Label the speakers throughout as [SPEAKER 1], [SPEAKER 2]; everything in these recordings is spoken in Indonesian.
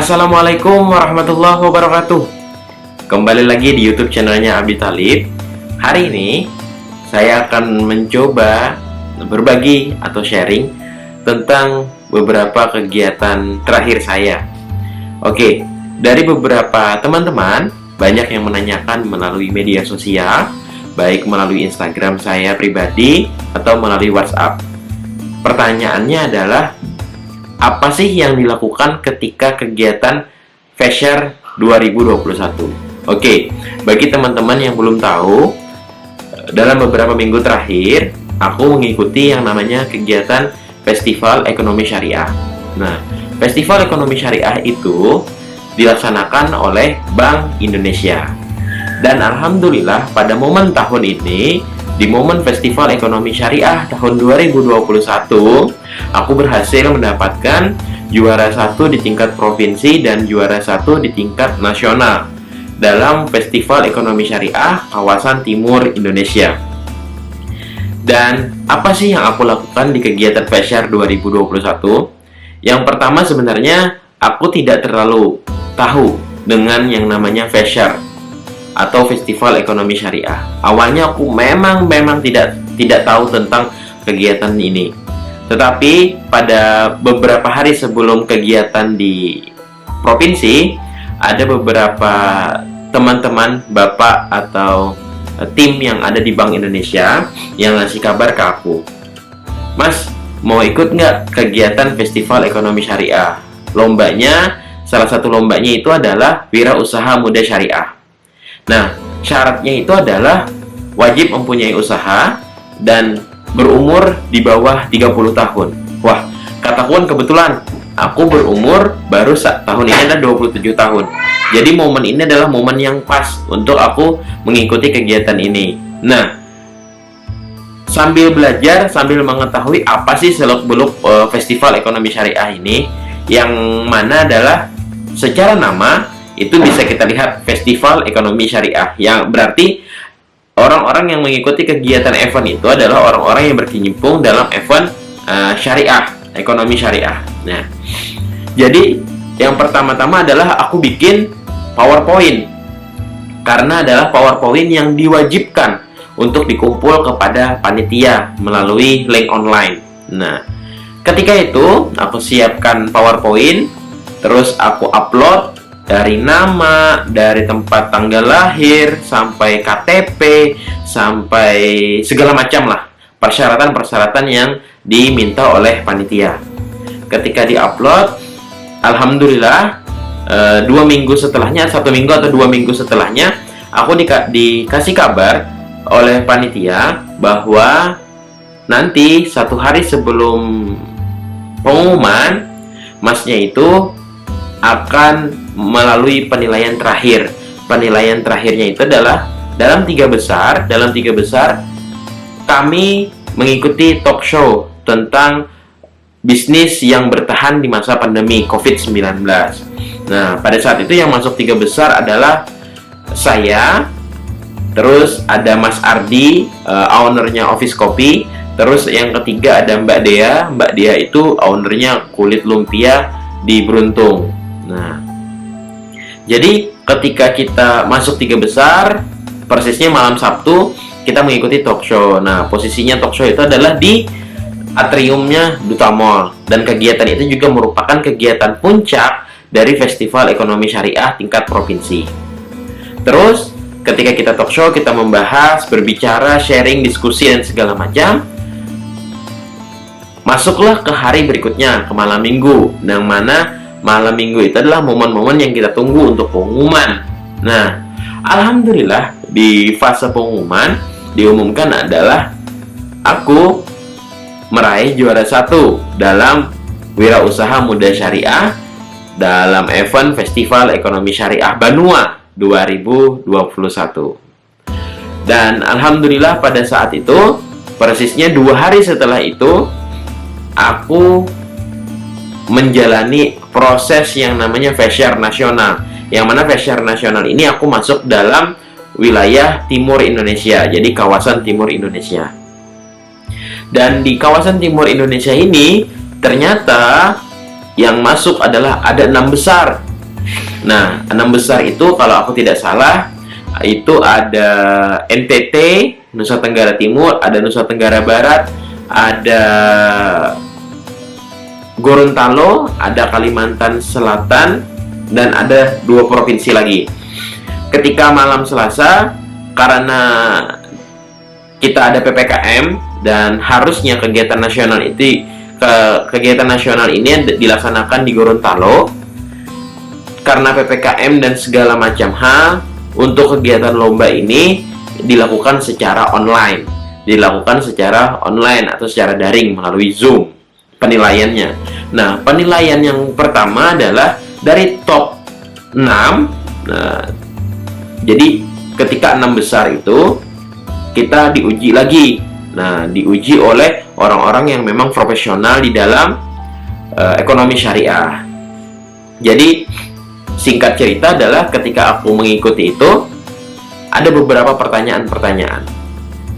[SPEAKER 1] Assalamualaikum warahmatullahi wabarakatuh. Kembali lagi di YouTube channelnya Abi Talib. Hari ini saya akan mencoba berbagi atau sharing tentang beberapa kegiatan terakhir saya. Oke, dari beberapa teman-teman banyak yang menanyakan melalui media sosial, baik melalui Instagram saya pribadi atau melalui WhatsApp. Pertanyaannya adalah, apa sih yang dilakukan ketika kegiatan Feshare 2021? Oke, bagi teman-teman yang belum tahu, dalam beberapa minggu terakhir, aku mengikuti yang namanya kegiatan Festival Ekonomi Syariah. Nah, Festival Ekonomi Syariah itu dilaksanakan oleh Bank Indonesia. Dan Alhamdulillah pada momen tahun ini, di momen Festival Ekonomi Syariah tahun 2021, aku berhasil mendapatkan juara 1 di tingkat provinsi dan juara 1 di tingkat nasional dalam Festival Ekonomi Syariah kawasan Timur Indonesia. Dan apa sih yang aku lakukan di kegiatan Feshare 2021? Yang pertama, sebenarnya aku tidak terlalu tahu dengan yang namanya Feshare atau Festival Ekonomi Syariah. Awalnya aku memang tidak tahu tentang kegiatan ini. Tetapi pada beberapa hari sebelum kegiatan di provinsi, ada beberapa teman-teman bapak atau tim yang ada di Bank Indonesia yang ngasih kabar ke aku, "Mas, mau ikut nggak kegiatan Festival Ekonomi Syariah? Lombanya, salah satu lombanya itu adalah Wirausaha Muda Syariah. Nah, syaratnya itu adalah wajib mempunyai usaha dan berumur di bawah 30 tahun. Wah, kataku kan kebetulan aku berumur baru tahun ini ada 27 tahun. Jadi momen ini adalah momen yang pas untuk aku mengikuti kegiatan ini. Nah, sambil belajar, sambil mengetahui apa sih seluk-beluk Festival Ekonomi Syariah ini, yang mana adalah secara nama itu bisa kita lihat Festival Ekonomi Syariah, yang berarti orang-orang yang mengikuti kegiatan event itu adalah orang-orang yang berkecimpung dalam event syariah, ekonomi syariah. Nah, jadi yang pertama-tama adalah aku bikin PowerPoint, karena adalah PowerPoint yang diwajibkan untuk dikumpul kepada panitia melalui link online. Nah, ketika itu aku siapkan PowerPoint, terus aku upload dari nama, dari tempat tanggal lahir, sampai KTP, sampai segala macam lah persyaratan-persyaratan yang diminta oleh panitia. Ketika diupload, alhamdulillah 1 minggu atau 2 minggu setelahnya, aku dikasih kabar oleh panitia bahwa nanti 1 hari sebelum pengumuman, masnya itu akan melalui penilaian terakhir. Penilaian terakhirnya itu adalah dalam 3 besar. Dalam 3 besar kami mengikuti talk show tentang bisnis yang bertahan di masa pandemi COVID-19. Nah, pada saat itu yang masuk 3 besar adalah saya, terus ada Mas Ardi, ownernya Office Kopi, terus yang ketiga ada Mbak Dea. Mbak Dea itu ownernya Kulit Lumpia di Beruntung. Nah, jadi ketika kita masuk 3 besar, persisnya malam Sabtu, kita mengikuti talk show. Nah, posisinya talk show itu adalah di atriumnya Duta Mall. Dan kegiatan itu juga merupakan kegiatan puncak dari Festival Ekonomi Syariah tingkat provinsi. Terus, ketika kita talk show, kita membahas, berbicara, sharing, diskusi, dan segala macam. Masuklah ke hari berikutnya, ke malam minggu, yang mana malam minggu itu adalah momen-momen yang kita tunggu untuk pengumuman. Nah, alhamdulillah di fase pengumuman diumumkan adalah aku meraih juara 1 dalam Wirausaha Muda Syariah dalam event Festival Ekonomi Syariah Banua 2021. Dan alhamdulillah pada saat itu, persisnya 2 hari setelah itu, aku menjalani proses yang namanya Feshare Nasional, yang mana Feshare Nasional ini aku masuk dalam wilayah Timur Indonesia, jadi kawasan Timur Indonesia. Dan di kawasan Timur Indonesia ini ternyata yang masuk adalah ada 6 besar Nah, 6 besar itu kalau aku tidak salah itu ada NTT, Nusa Tenggara Timur, ada Nusa Tenggara Barat, ada Gorontalo, ada Kalimantan Selatan, dan ada 2 provinsi lagi. Ketika malam Selasa, karena kita ada PPKM dan harusnya kegiatan nasional ini dilaksanakan di Gorontalo, karena PPKM dan segala macam hal, untuk kegiatan lomba ini dilakukan secara online atau secara daring melalui Zoom penilaiannya. Nah, penilaian yang pertama adalah dari top 6. Nah, jadi ketika 6 besar itu kita diuji lagi. Nah, diuji oleh orang-orang yang memang profesional di dalam ekonomi syariah. Jadi singkat cerita adalah ketika aku mengikuti itu, ada beberapa pertanyaan-pertanyaan.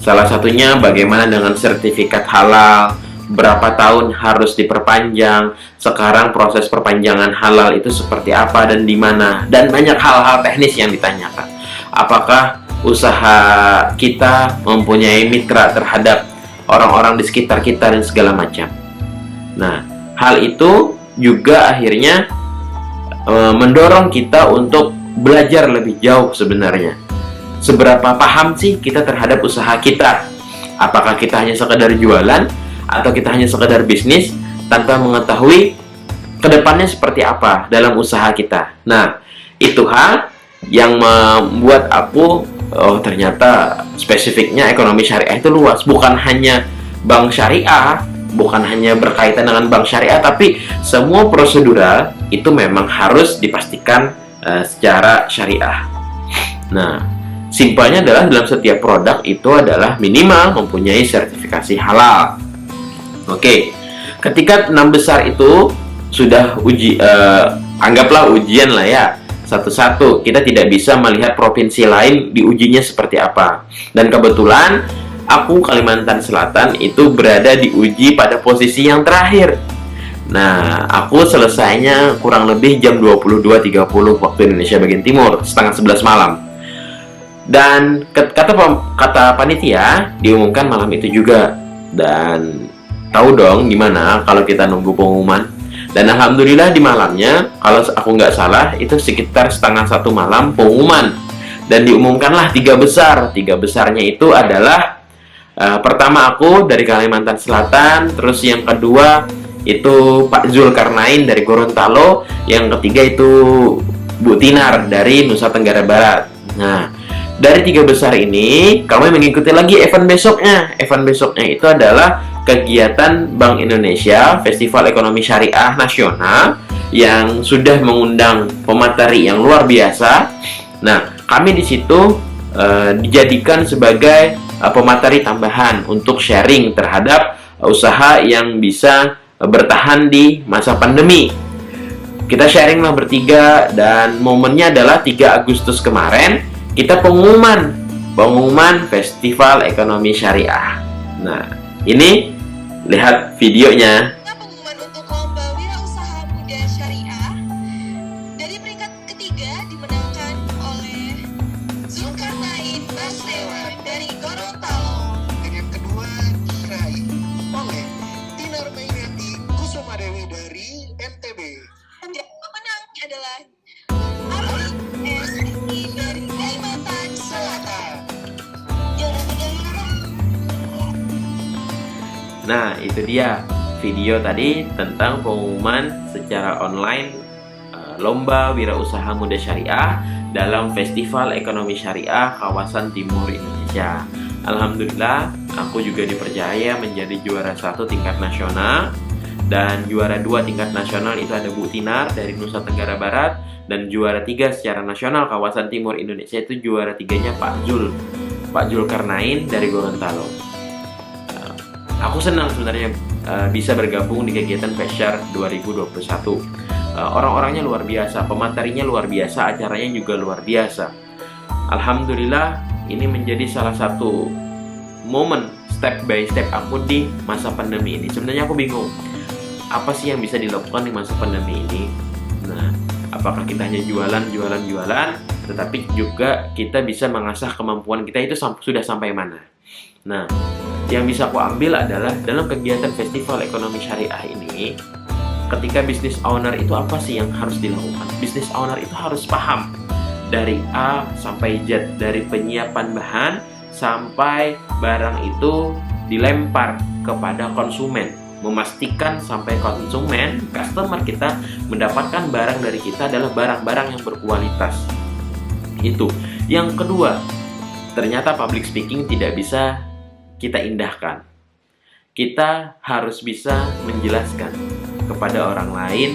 [SPEAKER 1] Salah satunya bagaimana dengan sertifikat halal, berapa tahun harus diperpanjang, sekarang proses perpanjangan halal itu seperti apa dan di mana, dan banyak hal-hal teknis yang ditanyakan. Apakah usaha kita mempunyai mitra terhadap orang-orang di sekitar kita dan segala macam. Nah, hal itu juga akhirnya mendorong kita untuk belajar lebih jauh sebenarnya. Seberapa paham sih kita terhadap usaha kita? Apakah kita hanya sekedar jualan atau kita hanya sekedar bisnis tanpa mengetahui kedepannya seperti apa dalam usaha kita? Nah, itu hal yang membuat aku, oh ternyata spesifiknya ekonomi syariah itu luas. Bukan hanya bank syariah, bukan hanya berkaitan dengan bank syariah, tapi semua prosedural itu memang harus dipastikan secara syariah. Nah, simpelnya adalah dalam setiap produk itu adalah minimal mempunyai sertifikasi halal. Oke, ketika 6 besar itu sudah anggaplah ujian lah ya, satu-satu, kita tidak bisa melihat provinsi lain diujinya seperti apa. Dan kebetulan aku Kalimantan Selatan itu berada diuji pada posisi yang terakhir. Nah, aku selesainya kurang lebih jam 22.30 waktu Indonesia bagian timur, setengah 11 malam. Dan kata panitia diumumkan malam itu juga. Dan tahu dong gimana kalau kita nunggu pengumuman. Dan alhamdulillah di malamnya, kalau aku nggak salah, itu sekitar setengah 1 malam pengumuman. Dan diumumkanlah 3 besar. 3 besarnya itu adalah pertama aku dari Kalimantan Selatan, terus yang kedua itu Pak Zulkarnain dari Gorontalo, yang ketiga itu Bu Tinar dari Nusa Tenggara Barat. Nah, dari 3 besar ini, kami mengikuti lagi event besoknya. Event besoknya itu adalah kegiatan Bank Indonesia Festival Ekonomi Syariah Nasional yang sudah mengundang pemateri yang luar biasa. Nah, kami di situ dijadikan sebagai pemateri tambahan untuk sharing terhadap usaha yang bisa bertahan di masa pandemi. Kita sharing lah bertiga, dan momennya adalah 3 Agustus kemarin kita pengumuman Festival Ekonomi Syariah. Nah, ini lihat videonya.
[SPEAKER 2] Pengumuman untuk lomba wirausaha muda syariah dari peringkat ketiga dimenangkan oleh Zulkarnain Basdewa dari Gorontalo.
[SPEAKER 3] Dengan kedua diraih oleh Tinar Mainati Kusumadewi dari NTB.
[SPEAKER 2] Dan pemenang adalah Arif SI dari Kalimantan Selatan.
[SPEAKER 1] Nah, itu dia video tadi tentang pengumuman secara online Lomba Wirausaha Muda Syariah dalam Festival Ekonomi Syariah Kawasan Timur Indonesia. Alhamdulillah, aku juga dipercaya menjadi juara 1 tingkat nasional, dan juara 2 tingkat nasional itu ada Bu Tinar dari Nusa Tenggara Barat, dan juara 3 secara nasional Kawasan Timur Indonesia itu juara 3-nya Pak Zulkarnain dari Gorontalo. Aku senang sebenarnya bisa bergabung di kegiatan Fesyar 2021. Orang-orangnya luar biasa, pematerinya luar biasa, acaranya juga luar biasa. Alhamdulillah, ini menjadi salah satu momen step by step aku di masa pandemi ini. Sebenarnya aku bingung, apa sih yang bisa dilakukan di masa pandemi ini? Nah, apakah kita hanya jualan, tetapi juga kita bisa mengasah kemampuan kita itu sudah sampai mana. Nah, yang bisa aku ambil adalah dalam kegiatan Festival Ekonomi Syariah ini, ketika business owner itu apa sih yang harus dilakukan? Business owner itu harus paham dari A sampai Z, dari penyiapan bahan sampai barang itu dilempar kepada konsumen, memastikan sampai konsumen, customer kita mendapatkan barang dari kita adalah barang-barang yang berkualitas. Itu. Yang kedua, ternyata public speaking tidak bisa kita indahkan. Kita harus bisa menjelaskan kepada orang lain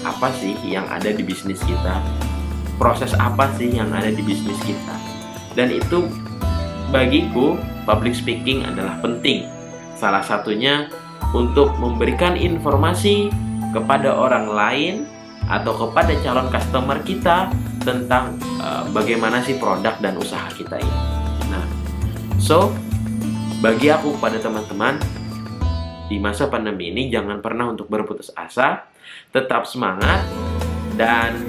[SPEAKER 1] apa sih yang ada di bisnis kita, proses apa sih yang ada di bisnis kita. Dan itu bagiku public speaking adalah penting. Salah satunya untuk memberikan informasi kepada orang lain atau kepada calon customer kita tentang bagaimana sih produk dan usaha kita ini. Nah, bagi aku pada teman-teman, di masa pandemi ini jangan pernah untuk berputus asa, tetap semangat, dan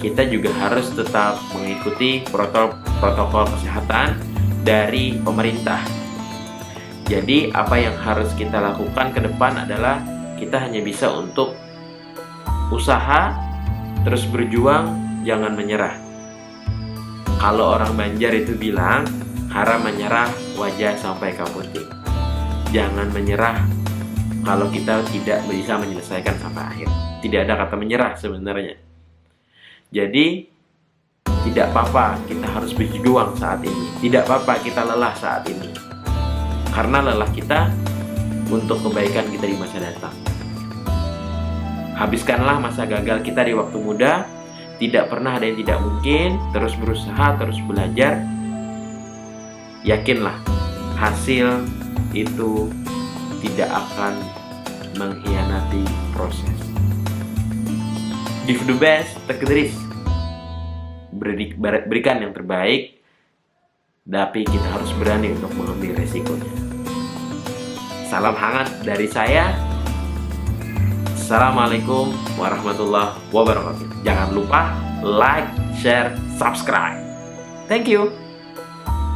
[SPEAKER 1] kita juga harus tetap mengikuti protokol kesehatan dari pemerintah. Jadi apa yang harus kita lakukan ke depan adalah kita hanya bisa untuk usaha, terus berjuang, jangan menyerah. Kalau orang Banjar itu bilang, haram menyerah, wajah sampai kaputing. Jangan menyerah kalau kita tidak bisa menyelesaikan sampai akhir. Tidak ada kata menyerah sebenarnya. Jadi tidak apa-apa kita harus berjuang saat ini. Tidak apa-apa kita lelah saat ini. Karena lelah kita untuk kebaikan kita di masa datang. Habiskanlah masa gagal kita di waktu muda. Tidak pernah ada yang tidak mungkin. Terus berusaha, terus belajar. Yakinlah, hasil itu tidak akan mengkhianati proses. Give the best, take the risk. Berikan yang terbaik, tapi kita harus berani untuk mengambil resikonya. Salam hangat dari saya. Assalamualaikum warahmatullahi wabarakatuh. Jangan lupa like, share, subscribe. Thank you.